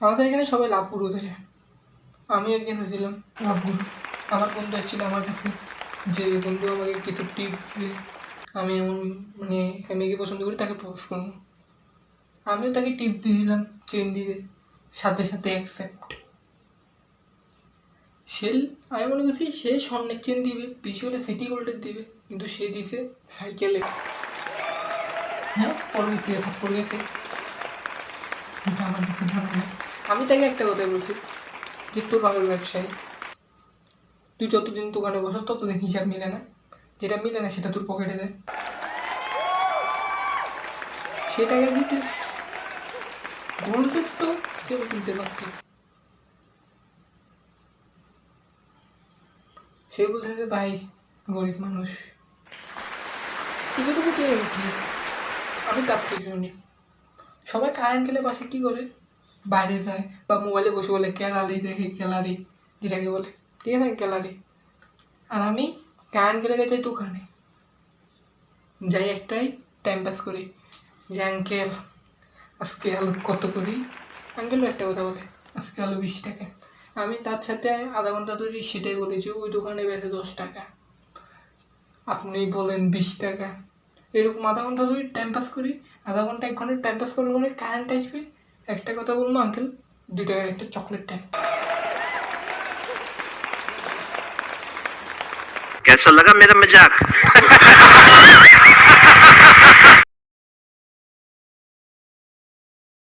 আমাদের এখানে সবাই লাভ গুরু ধরে, আমি একদিন হয়েছিলাম লাভ গুরু। আমার বন্ধু এসেছিল আমার কাছে, যে বন্ধু আমাকে কিছু টিপস দিয়ে আমি এমন মানে মেয়েকে পছন্দ করি, তাকে প্রপোজ করবো। আমিও তাকে টিপস দিয়েছিলাম চেন দিতে, সাথে সাথে অ্যাকসেপ্ট। সে, আমি মনে করছি সে স্বর্ণের চেন দিবে, বেশি হলে সিটি গোল্ডের দিবে, কিন্তু সে দিছে সাইকেলে। হ্যাঁ, পরবর্তীতে থাপ্পড় গেছে, কিন্তু আমার কাছে জানা নেই। আমি তাকে একটা কথা বলছি যে তোর বাবার ব্যবসায়ী, তুই যতদিন দোকানে বসস ততদিন হিসাব মিলে না, যেটা মিলে না সেটা তোর পকেটে দেয়, সেটাকে দিতে গোল্ডের তো সেল কিনতে পারতি। সে বলতেছে ভাই গরিব মানুষ, এতটুকু তো ঠিক আছে। আমি তার থেকে শুনি সবাই কারেন্ট গেলে পাশে কী করে, বাইরে যায় বা মোবাইলে বসে বলে গ্যালারি দেখে, গ্যালারি যেটাকে বলে, ঠিক আছে গ্যালারি। আর আমি কারেন্ট গেলে যাই দোকানে, যাই একটাই টাইম পাস করি যে আঙ্কেল আজকে আলু কত করি, আঙ্কেলও একটা কথা বলে আজকে আলু 20 টাকা। আমি তার সাথে আধা ঘন্টা ধরে সেটাই বলেছি, ওই দোকানে বেঁচে 10 টাকা, আপনি বলেন 20 টাকা। এরকম আধা ঘন্টা ধরে টাইম পাস করি, আধা ঘন্টা 1 ঘন্টা টাইম পাস করার পরে কারেন্ট আসবে, একটা কথা বলবো আঙ্কেল 2 টাকার একটা চকলেট টাইম। कैसा लगा मेरा मजाक?